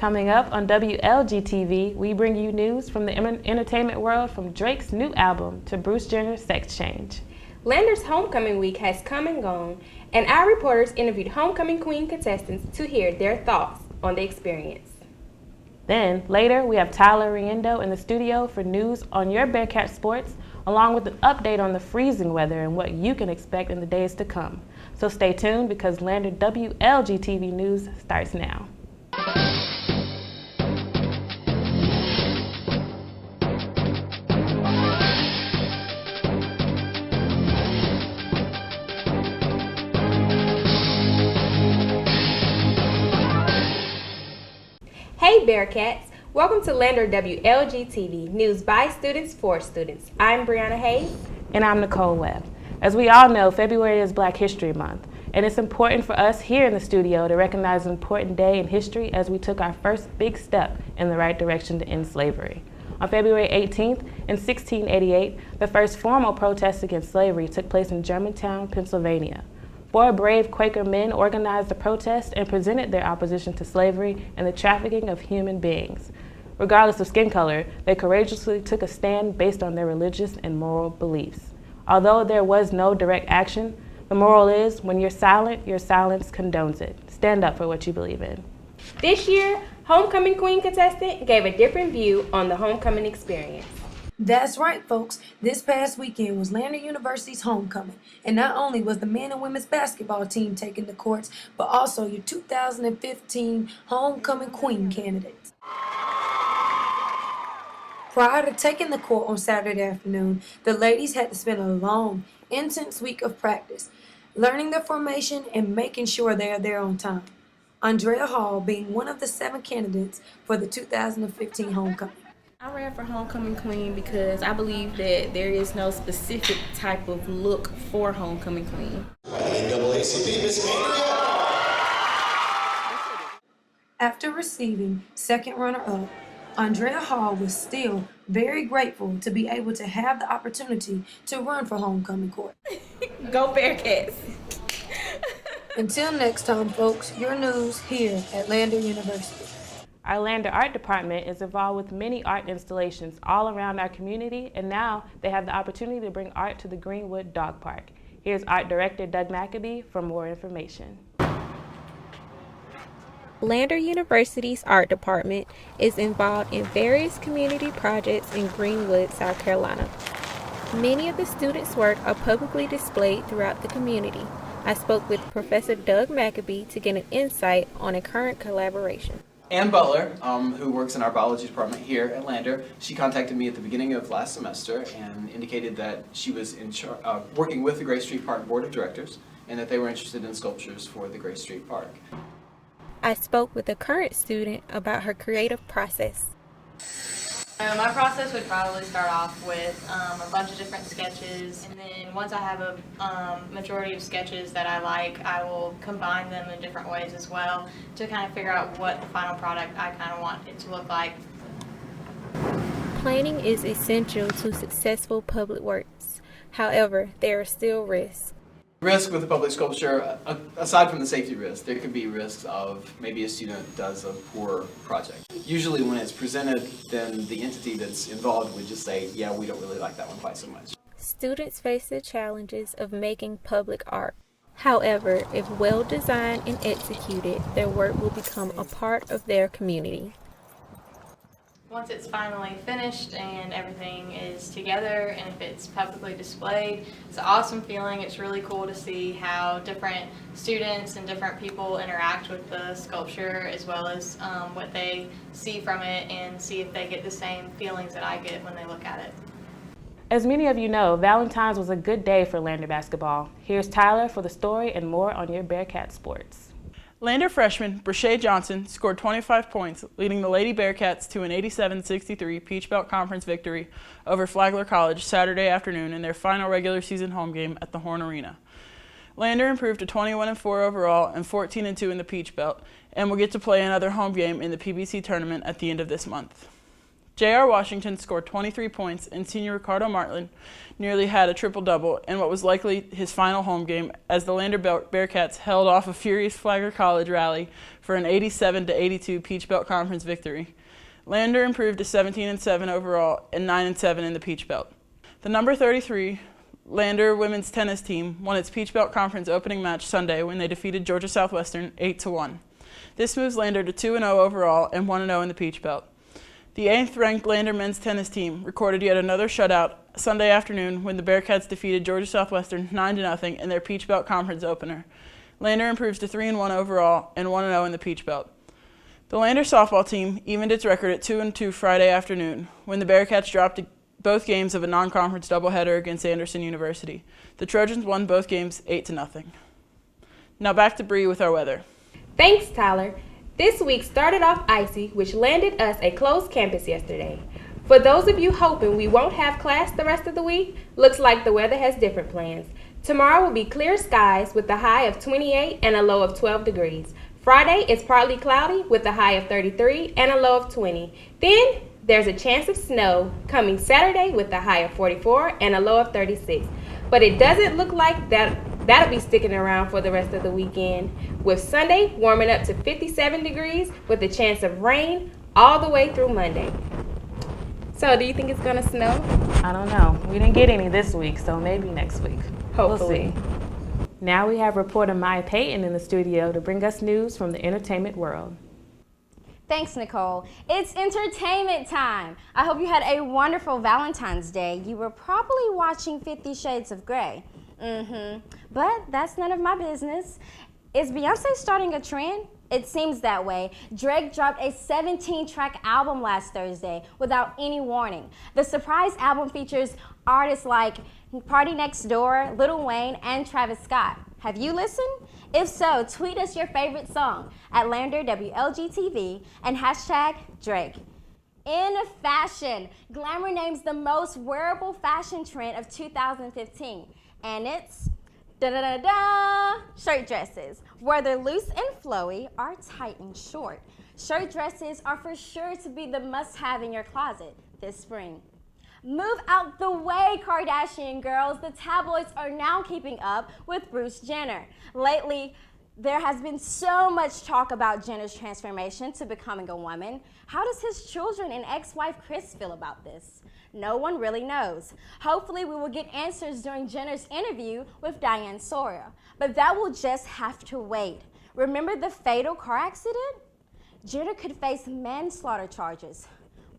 Coming up on Wlgtv, we bring you news from the entertainment world, from Drake's new album to Bruce Jenner's sex change. Lander's homecoming week has come and gone, and our reporters interviewed homecoming queen contestants to hear their thoughts on the experience. Then, later, we have Tyler Riendo in the studio for news on your Bearcat sports, along with an update on the freezing weather and what you can expect in the days to come. So stay tuned, because Lander Wlgtv News starts now. Hey Bearcats! Welcome to Lander Wlgtv, news by students for students. I'm Brianna Hayes. And I'm Nicole Webb. As we all know, February is Black History Month, and it's important for us here in the studio to recognize an important day in history as we took our first big step in the right direction to end slavery. On February 18th, in 1688, the first formal protest against slavery took place in Germantown, Pennsylvania. 4 brave Quaker men organized the protest and presented their opposition to slavery and the trafficking of human beings. Regardless of skin color, they courageously took a stand based on their religious and moral beliefs. Although there was no direct action, the moral is, when you're silent, your silence condones it. Stand up for what you believe in. This year, homecoming queen contestant gave a different view on the homecoming experience. That's right, folks. This past weekend was Lander University's homecoming, and not only was the men and women's basketball team taking the courts, but also your 2015 homecoming queen candidates. Prior to taking the court on Saturday afternoon, the ladies had to spend a long, intense week of practice, learning the formation and making sure they are there on time. Andrea Hall being one of the 7 candidates for the 2015 homecoming. I ran for homecoming queen because I believe that there is no specific type of look for homecoming queen. NAACP, Miss Andrea. After receiving second runner-up, Andrea Hall was still very grateful to be able to have the opportunity to run for homecoming court. Go Bearcats! Until next time, folks, your news here at Lander University. Our Lander Art Department is involved with many art installations all around our community, and now they have the opportunity to bring art to the Greenwood Dog Park. Here's Art Director Doug McAbee for more information. Lander University's art department is involved in various community projects in Greenwood, South Carolina. Many of the students' work are publicly displayed throughout the community. I spoke with Professor Doug McAbee to get an insight on a current collaboration. Ann Butler, who works in our biology department here at Lander, she contacted me at the beginning of last semester and indicated that she was working with the Gray Street Park Board of Directors and that they were interested in sculptures for the Gray Street Park. I spoke with a current student about her creative process. My process would probably start off with a bunch of different sketches, and then once I have a majority of sketches that I like, I will combine them in different ways as well to kind of figure out what the final product I kind of want it to look like. Planning is essential to successful public works. However, there are still risks. Risk with the public sculpture, aside from the safety risk, there could be risks of maybe a student does a poor project. Usually when it's presented, then the entity that's involved would just say, yeah, we don't really like that one quite so much. Students face the challenges of making public art. However, if well designed and executed, their work will become a part of their community. Once it's finally finished and everything is together and if it's publicly displayed, it's an awesome feeling. It's really cool to see how different students and different people interact with the sculpture, as well as what they see from it, and see if they get the same feelings that I get when they look at it. As many of you know, Valentine's was a good day for Lander basketball. Here's Tyler for the story and more on your Bearcat sports. Lander freshman Brashay Johnson scored 25 points, leading the Lady Bearcats to an 87-63 Peach Belt Conference victory over Flagler College Saturday afternoon in their final regular season home game at the Horn Arena. Lander improved to 21-4 overall and 14-2 in the Peach Belt, and will get to play another home game in the PBC tournament at the end of this month. J.R. Washington scored 23 points, and senior Ricardo Martlin nearly had a triple-double in what was likely his final home game as the Lander Bearcats held off a furious Flagler College rally for an 87-82 Peach Belt Conference victory. Lander improved to 17-7 overall and 9-7 in the Peach Belt. The number 33 Lander women's tennis team won its Peach Belt Conference opening match Sunday when they defeated Georgia Southwestern 8-1. This moves Lander to 2-0 overall and 1-0 in the Peach Belt. The 8th-ranked Lander men's tennis team recorded yet another shutout Sunday afternoon when the Bearcats defeated Georgia Southwestern 9-0 in their Peach Belt Conference opener. Lander improves to 3-1 overall and 1-0 in the Peach Belt. The Lander softball team evened its record at 2-2 Friday afternoon when the Bearcats dropped both games of a non-conference doubleheader against Anderson University. The Trojans won both games 8-0. Now back to Bree with our weather. Thanks, Tyler. This week started off icy, which landed us a closed campus yesterday. For those of you hoping we won't have class the rest of the week, looks like the weather has different plans. Tomorrow will be clear skies with a high of 28 and a low of 12 degrees. Friday is partly cloudy with a high of 33 and a low of 20. Then there's a chance of snow coming Saturday with a high of 44 and a low of 36. But it doesn't look like that'll be sticking around for the rest of the weekend, with Sunday warming up to 57 degrees with a chance of rain all the way through Monday. So do you think it's gonna snow? I don't know. We didn't get any this week, so maybe next week. Hopefully. We'll see. Now we have reporter Maya Payton in the studio to bring us news from the entertainment world. Thanks, Nicole. It's entertainment time. I hope you had a wonderful Valentine's Day. You were probably watching 50 Shades of Grey. But that's none of my business. Is Beyonce starting a trend? It seems that way. Drake dropped a 17-track album last Thursday without any warning. The surprise album features artists like Party Next Door, Lil Wayne, and Travis Scott. Have you listened? If so, tweet us your favorite song at Lander WLGTV and hashtag Drake. In fashion, Glamour names the most wearable fashion trend of 2015, and it's shirt dresses. Whether loose and flowy or tight and short, shirt dresses are for sure to be the must-have in your closet this spring. Move out the way, Kardashian girls. The tabloids are now keeping up with Bruce Jenner. Lately, there has been so much talk about Jenner's transformation to becoming a woman. How does his children and ex-wife Kris feel about this? No one really knows. Hopefully we will get answers during Jenner's interview with Diane Sawyer, but that will just have to wait. Remember the fatal car accident? Jenner could face manslaughter charges.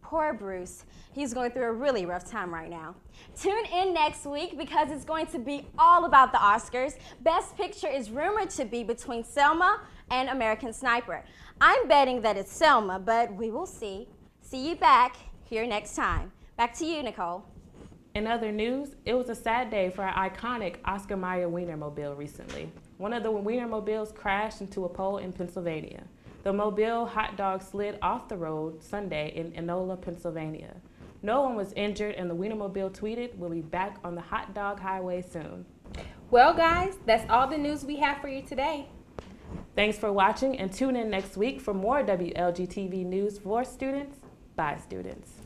Poor Bruce. He's going through a really rough time right now. Tune in next week because it's going to be all about the Oscars. Best Picture is rumored to be between Selma and American Sniper. I'm betting that it's Selma, but we will see. See you back here next time. Back to you, Nicole. In other news, it was a sad day for our iconic Oscar Mayer Wienermobile recently. One of the Wienermobiles crashed into a pole in Pennsylvania. The Mobile hot dog slid off the road Sunday in Enola, Pennsylvania. No one was injured, and the Wienermobile tweeted, "We'll be back on the hot dog highway soon." Well, guys, that's all the news we have for you today. Thanks for watching, and tune in next week for more WLGTV news for students by students.